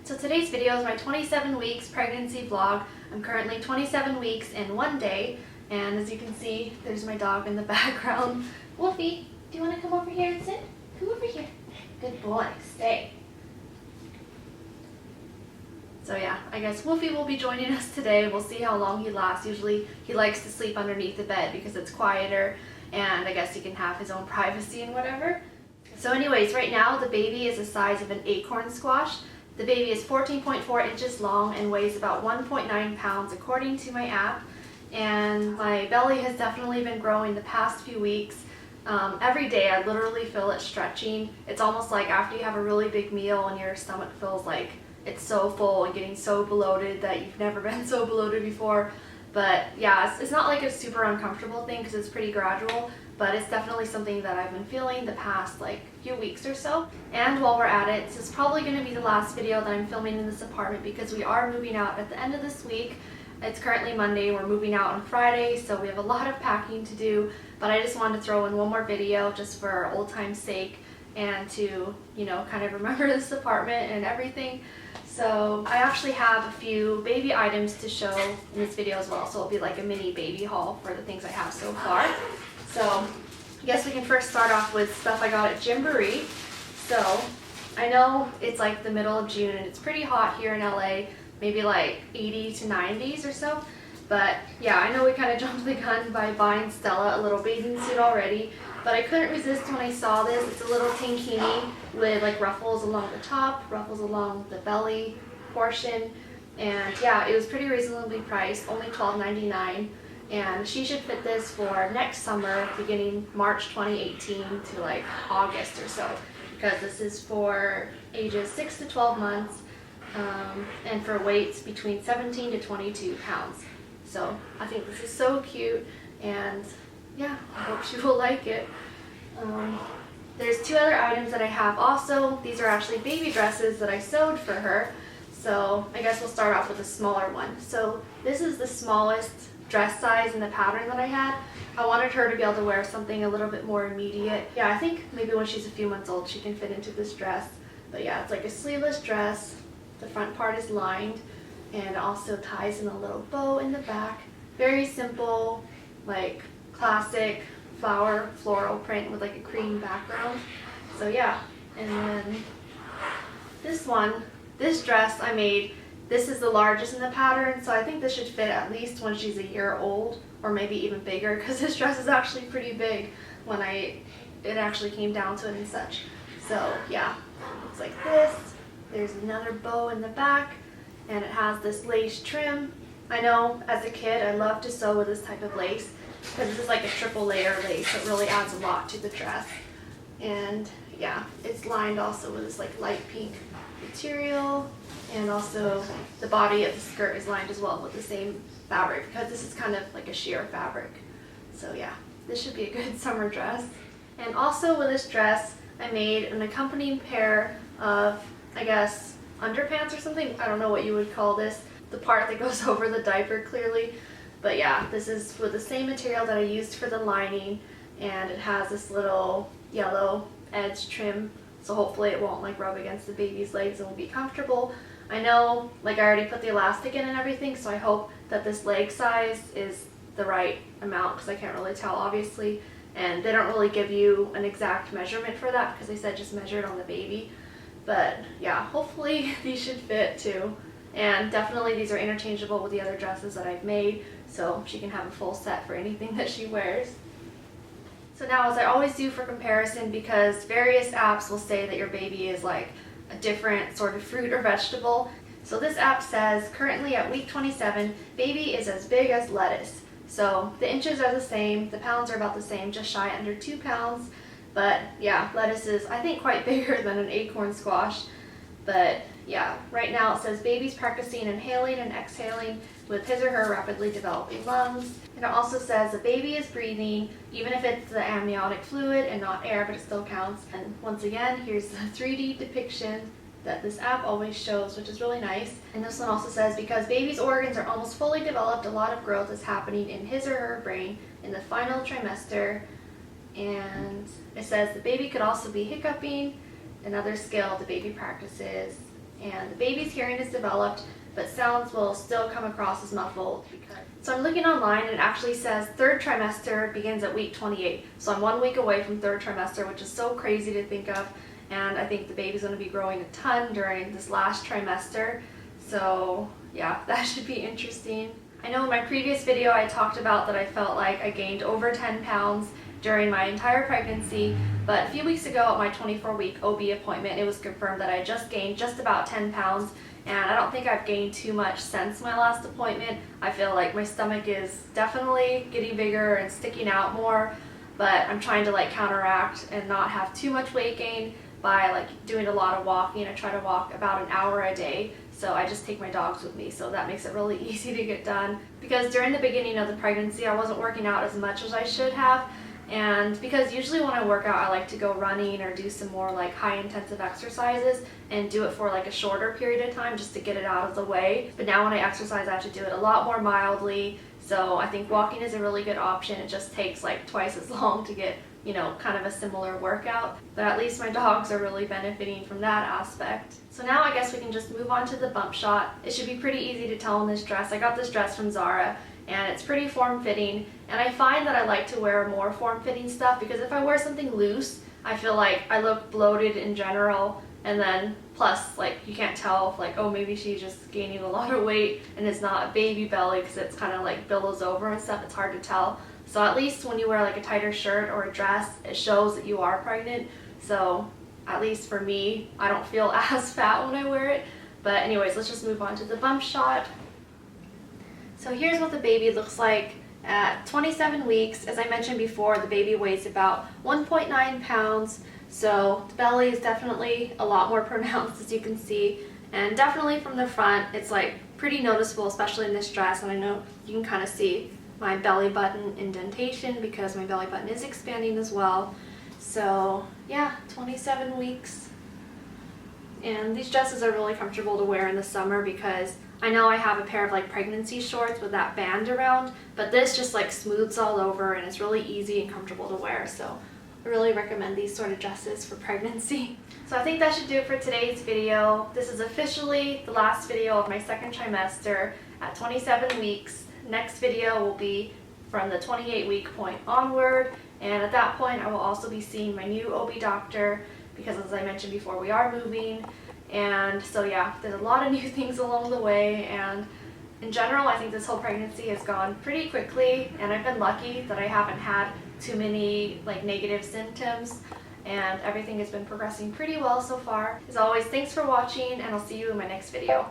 So today's video is my 27 weeks pregnancy vlog. I'm currently 27 weeks and 1 day, and as you can see, there's my dog in the background. Wolfie, do you want to come over here and sit? Come over here. Good boy, stay. So yeah, I guess Wolfie will be joining us today. We'll see how long he lasts. Usually he likes to sleep underneath the bed because it's quieter, and I guess he can have his own privacy and whatever. So anyways, right now the baby is the size of an acorn squash. The baby is 14.4 inches long and weighs about 1.9 pounds according to my app. And my belly has definitely been growing the past few weeks. Every day I literally feel it stretching. It's almost like after you have a really big meal and your stomach feels like it's so full and getting so bloated that you've never been so bloated before. But yeah, it's not like a super uncomfortable thing because it's pretty gradual, but it's definitely something that I've been feeling the past like few weeks or so. And while we're at it, this is probably going to be the last video that I'm filming in this apartment because we are moving out at the end of this week. It's currently Monday, we're moving out on Friday, so we have a lot of packing to do, but I just wanted to throw in one more video just for old time's sake and to, you know, kind of remember this apartment and everything. So I actually have a few baby items to show in this video as well, so it'll be like a mini baby haul for the things I have so far. So I guess we can first start off with stuff I got at Gymboree. So I know it's like the middle of June and it's pretty hot here in LA, maybe like 80 to 90s or so. But yeah, I know we kind of jumped the gun by buying Stella a little bathing suit already, but I couldn't resist when I saw this. It's a little tankini with like ruffles along the top, ruffles along the belly portion, and yeah, it was pretty reasonably priced, only $12.99, and she should fit this for next summer, beginning March 2018 to like August or so, because this is for ages 6 to 12 months, and for weights between 17 to 22 pounds. So I think this is so cute, and yeah, I hope she will like it. There's two other items that I have also. These are actually baby dresses that I sewed for her. So I guess we'll start off with the smaller one. So this is the smallest dress size in the pattern that I had. I wanted her to be able to wear something a little bit more immediate. Yeah, I think maybe when she's a few months old she can fit into this dress. But yeah, it's like a sleeveless dress. The front part is lined and also ties in a little bow in the back. Very simple, like classic flower floral print with like a cream background. So yeah, and then this dress I made, this is the largest in the pattern, so I think this should fit at least when she's a year old or maybe even bigger, because this dress is actually pretty big when it actually came down to it and such. So yeah, looks like this. There's another bow in the back and it has this lace trim. I know as a kid I loved to sew with this type of lace because this is like a triple layer lace, so it really adds a lot to the dress. And yeah, it's lined also with this like light pink material, and also the body of the skirt is lined as well with the same fabric because this is kind of like a sheer fabric. So yeah, this should be a good summer dress. And also with this dress I made an accompanying pair of, I guess, underpants or something. I don't know what you would call this, the part that goes over the diaper clearly. But yeah, this is with the same material that I used for the lining, and it has this little yellow edge trim, so hopefully it won't like rub against the baby's legs and will be comfortable. I know, like I already put the elastic in and everything, so I hope that this leg size is the right amount because I can't really tell obviously, and they don't really give you an exact measurement for that because they said just measure it on the baby. But yeah, hopefully these should fit too. And definitely these are interchangeable with the other dresses that I've made, so she can have a full set for anything that she wears. So now, as I always do for comparison, because various apps will say that your baby is like a different sort of fruit or vegetable. So this app says currently at week 27, baby is as big as lettuce. So the inches are the same, the pounds are about the same, just shy under 2 pounds. But yeah, lettuce is I think quite bigger than an acorn squash. But yeah, right now it says baby's practicing inhaling and exhaling with his or her rapidly developing lungs. And it also says the baby is breathing, even if it's the amniotic fluid and not air, but it still counts. And once again, here's the 3D depiction that this app always shows, which is really nice. And this one also says because baby's organs are almost fully developed, a lot of growth is happening in his or her brain in the final trimester. And it says the baby could also be hiccuping, another skill the baby practices. and the baby's hearing is developed, but sounds will still come across as muffled. So I'm looking online and it actually says third trimester begins at week 28. So I'm 1 week away from third trimester, which is so crazy to think of. And I think the baby's going to be growing a ton during this last trimester. So yeah, that should be interesting. I know in my previous video I talked about that I felt like I gained over 10 pounds during my entire pregnancy, but a few weeks ago at my 24-week OB appointment, it was confirmed that I just gained just about 10 pounds, and I don't think I've gained too much since my last appointment. I feel like my stomach is definitely getting bigger and sticking out more, but I'm trying to like counteract and not have too much weight gain by like doing a lot of walking. I try to walk about an hour a day. So I just take my dogs with me, so that makes it really easy to get done. Because during the beginning of the pregnancy, I wasn't working out as much as I should have. And because usually when I work out, I like to go running or do some more like high intensive exercises and do it for like a shorter period of time just to get it out of the way. But now when I exercise, I have to do it a lot more mildly. So I think walking is a really good option. It just takes like twice as long to get, you know, kind of a similar workout. But at least my dogs are really benefiting from that aspect. So now I guess we can just move on to the bump shot. It should be pretty easy to tell in this dress. I got this dress from Zara and it's pretty form-fitting, and I find that I like to wear more form-fitting stuff because if I wear something loose, I feel like I look bloated in general, and then plus like you can't tell if like, oh, maybe she's just gaining a lot of weight and it's not a baby belly because it's kind of like billows over and stuff. It's hard to tell. So at least when you wear like a tighter shirt or a dress, it shows that you are pregnant. So at least for me, I don't feel as fat when I wear it. But anyways, let's just move on to the bump shot. So here's what the baby looks like at 27 weeks. As I mentioned before, the baby weighs about 1.9 pounds. So the belly is definitely a lot more pronounced, as you can see. And definitely from the front, it's like pretty noticeable, especially in this dress. And I know you can kind of see my belly button indentation because my belly button is expanding as well. So yeah, 27 weeks. And these dresses are really comfortable to wear in the summer because I know I have a pair of like pregnancy shorts with that band around, but this just like smooths all over and it's really easy and comfortable to wear. So I really recommend these sort of dresses for pregnancy. So I think that should do it for today's video. This is officially the last video of my second trimester at 27 weeks. Next video will be from the 28-week point onward, and at that point I will also be seeing my new OB doctor because, as I mentioned before, we are moving. And so yeah, there's a lot of new things along the way, and in general I think this whole pregnancy has gone pretty quickly, and I've been lucky that I haven't had too many like negative symptoms, and everything has been progressing pretty well so far. As always, thanks for watching, and I'll see you in my next video.